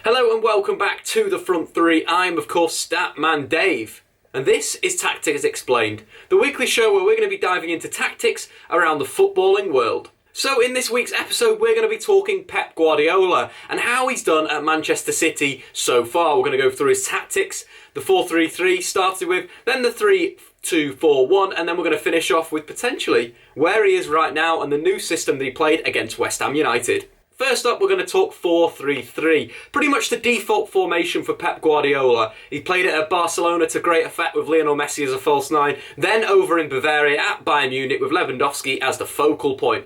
Hello and welcome back to the Front Three. I'm of course Statman Dave. And this is Tactics Explained, the weekly show where we're going to be diving into tactics around the footballing world. So in this week's episode we're going to be talking Pep Guardiola and how he's done at Manchester City so far. We're going to go through his tactics, the 4-3-3 started with, then the 3-2-4-1, and then we're going to finish off with potentially where he is right now and the new system that he played against West Ham United. First up, we're going to talk 4-3-3. Pretty much the default formation for Pep Guardiola. He played it at Barcelona to great effect with Lionel Messi as a false nine, then over in Bavaria at Bayern Munich with Lewandowski as the focal point.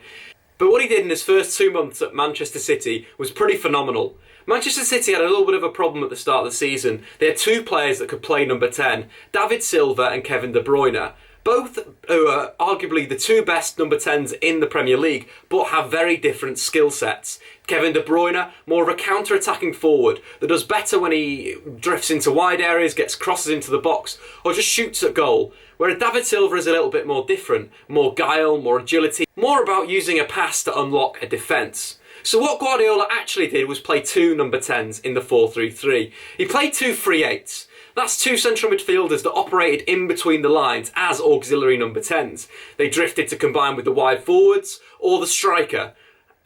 But what he did in his first 2 months at Manchester City was pretty phenomenal. Manchester City had a little bit of a problem at the start of the season. They had two players that could play number 10, David Silva and Kevin De Bruyne. Both who are arguably the two best number 10s in the Premier League, but have very different skill sets. Kevin De Bruyne, more of a counter-attacking forward that does better when he drifts into wide areas, gets crosses into the box, or just shoots at goal. Whereas David Silva is a little bit more different, more guile, more agility, more about using a pass to unlock a defence. So what Guardiola actually did was play two number 10s in the 4-3-3. He played two 3-8s. That's two central midfielders that operated in between the lines as auxiliary number 10s. They drifted to combine with the wide forwards or the striker.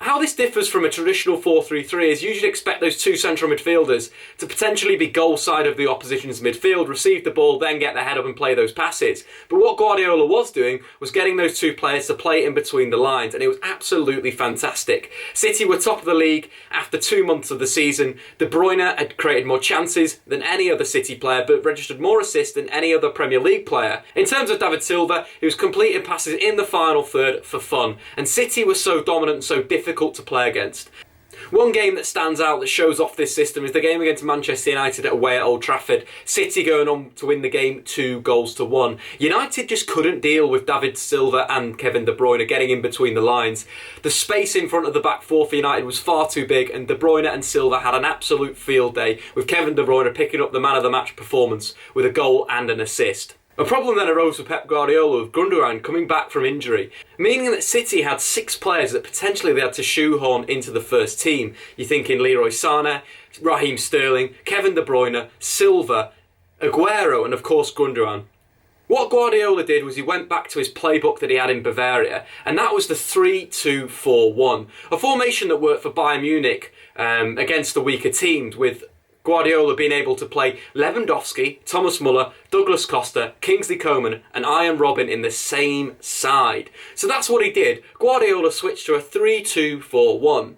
How this differs from a traditional 4-3-3 is you usually expect those two central midfielders to potentially be goal side of the opposition's midfield, receive the ball, then get their head up and play those passes. But what Guardiola was doing was getting those two players to play in between the lines, and it was absolutely fantastic. City were top of the league after 2 months of the season. De Bruyne had created more chances than any other City player, but registered more assists than any other Premier League player. In terms of David Silva, he was completing passes in the final third for fun, and City was so dominant and so difficult to play against. One game that stands out that shows off this system is the game against Manchester United away at Old Trafford. City going on to win the game 2-1. United just couldn't deal with David Silva and Kevin De Bruyne getting in between the lines. The space in front of the back four for United was far too big, and De Bruyne and Silva had an absolute field day, with Kevin De Bruyne picking up the man of the match performance with a goal and an assist. A problem then arose for Pep Guardiola with Gundogan coming back from injury, meaning that City had 6 players that potentially they had to shoehorn into the first team. You're thinking Leroy Sané, Raheem Sterling, Kevin De Bruyne, Silva, Aguero and of course Gundogan. What Guardiola did was he went back to his playbook that he had in Bavaria, and that was the 3-2-4-1, a formation that worked for Bayern Munich against the weaker teams, with Guardiola being able to play Lewandowski, Thomas Muller, Douglas Costa, Kingsley Coman and Arjen Robben in the same side. So that's what he did. Guardiola switched to a 3-2-4-1.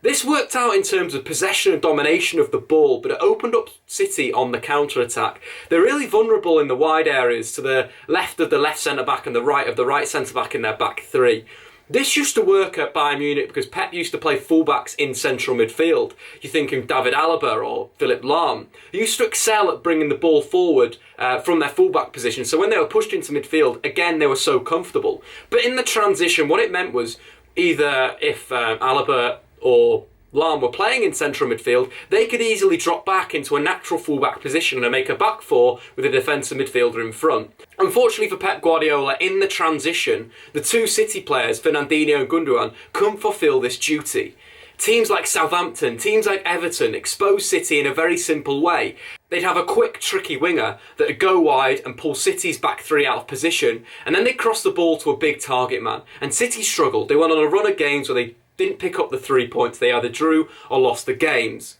This worked out in terms of possession and domination of the ball, but it opened up City on the counter-attack. They're really vulnerable in the wide areas to the left of the left centre-back and the right of the right centre-back in their back three. This used to work at Bayern Munich because Pep used to play fullbacks in central midfield. You're thinking David Alaba or Philipp Lahm. They used to excel at bringing the ball forward from their fullback position. So when they were pushed into midfield, again, they were so comfortable. But in the transition, what it meant was either if Alaba or Lahm were playing in central midfield, they could easily drop back into a natural fullback position and make a back four with a defensive midfielder in front. Unfortunately for Pep Guardiola, in the transition, the two City players, Fernandinho and Gundogan, couldn't fulfil this duty. Teams like Southampton, teams like Everton expose City in a very simple way. They'd have a quick, tricky winger that would go wide and pull City's back three out of position, and then they'd cross the ball to a big target man. And City struggled. They went on a run of games where they didn't pick up the 3 points. They either drew or lost the games.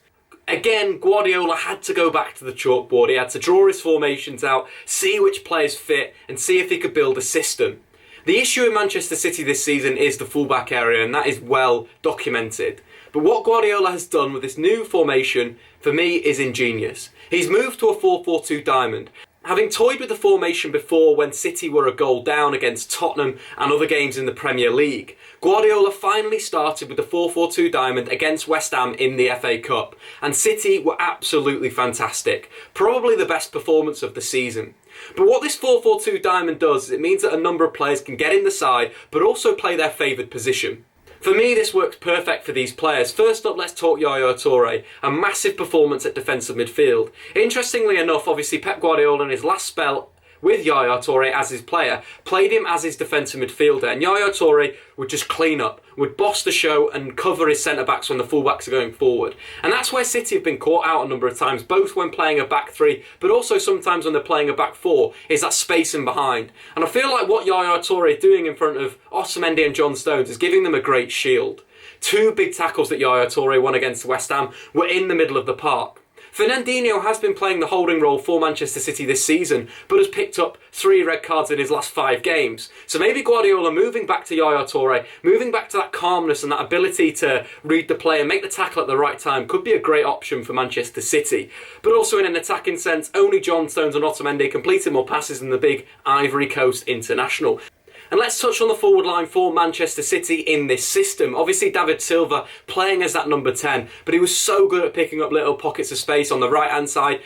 Again, Guardiola had to go back to the chalkboard. He had to draw his formations out, see which players fit, and see if he could build a system. The issue in Manchester City this season is the fullback area, and that is well documented. But what Guardiola has done with this new formation, for me, is ingenious. He's moved to a 4-4-2 diamond. Having toyed with the formation before when City were a goal down against Tottenham and other games in the Premier League, Guardiola finally started with the 4-4-2 diamond against West Ham in the FA Cup, and City were absolutely fantastic, probably the best performance of the season. But what this 4-4-2 diamond does is it means that a number of players can get in the side but also play their favoured position. For me, this works perfect for these players. First up, let's talk Yaya Toure, a massive performance at defensive midfield. Interestingly enough, obviously Pep Guardiola in his last spell with Yaya Toure as his player, played him as his defensive midfielder, and Yaya Toure would just clean up, would boss the show and cover his centre-backs when the full-backs are going forward. And that's where City have been caught out a number of times, both when playing a back three, but also sometimes when they're playing a back four, is that spacing behind. And I feel like what Yaya Toure is doing in front of Otamendi and John Stones is giving them a great shield. Two big tackles that Yaya Toure won against West Ham were in the middle of the park. Fernandinho has been playing the holding role for Manchester City this season, but has picked up 3 red cards in his last 5 games. So maybe Guardiola moving back to Yaya Toure, moving back to that calmness and that ability to read the play and make the tackle at the right time could be a great option for Manchester City. But also in an attacking sense, only John Stones and Otamendi completed more passes than the big Ivory Coast international. And let's touch on the forward line for Manchester City in this system. Obviously David Silva playing as that number 10, but he was so good at picking up little pockets of space on the right hand side,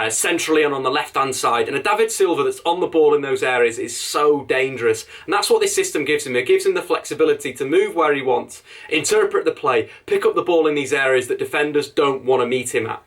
centrally and on the left hand side. And a David Silva that's on the ball in those areas is so dangerous. And that's what this system gives him. It gives him the flexibility to move where he wants, interpret the play, pick up the ball in these areas that defenders don't want to meet him at.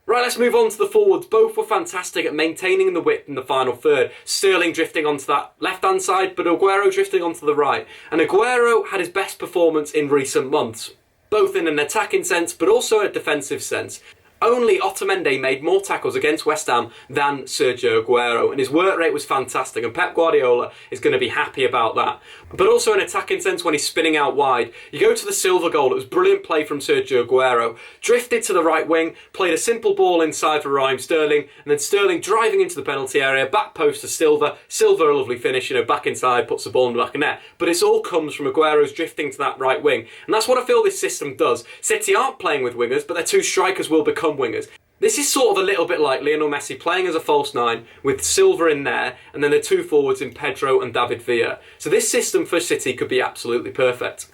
Right, let's move on to the forwards. Both were fantastic at maintaining the width in the final third. Sterling drifting onto that left-hand side, but Aguero drifting onto the right. And Aguero had his best performance in recent months, both in an attacking sense, but also a defensive sense. Only Otamendi made more tackles against West Ham than Sergio Aguero, and his work rate was fantastic, and Pep Guardiola is going to be happy about that. But also in attacking sense, when he's spinning out wide, you go to the Silva goal. It was brilliant play from Sergio Aguero. Drifted to the right wing, played a simple ball inside for Raheem Sterling, and then Sterling driving into the penalty area, back post to Silva. Silva, a lovely finish, back inside, puts the ball in the back of net. But it all comes from Aguero's drifting to that right wing, and that's what I feel this system does. City aren't playing with wingers, but their 2 strikers will become wingers. This is sort of a little bit like Lionel Messi playing as a false 9 with Silva in there and then the 2 forwards in Pedro and David Villa. So this system for City could be absolutely perfect.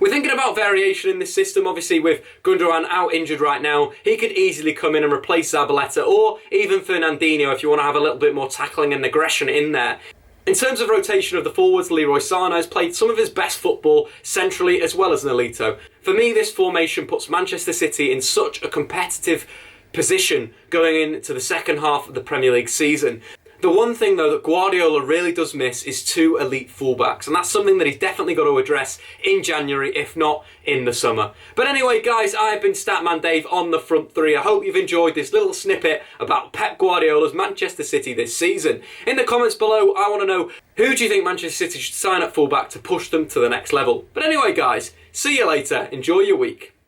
We're thinking about variation in this system. Obviously with Gundogan out injured right now, he could easily come in and replace Zabaleta or even Fernandinho if you want to have a little bit more tackling and aggression in there. In terms of rotation of the forwards, Leroy Sané has played some of his best football centrally as well as Nolito. For me, this formation puts Manchester City in such a competitive position going into the second half of the Premier League season. The one thing though that Guardiola really does miss is 2 elite fullbacks, and that's something that he's definitely got to address in January, if not in the summer. But anyway guys, I've been Statman Dave on the front 3. I hope you've enjoyed this little snippet about Pep Guardiola's Manchester City this season. In the comments below, I want to know, who do you think Manchester City should sign at fullback to push them to the next level? But anyway guys, see you later, enjoy your week.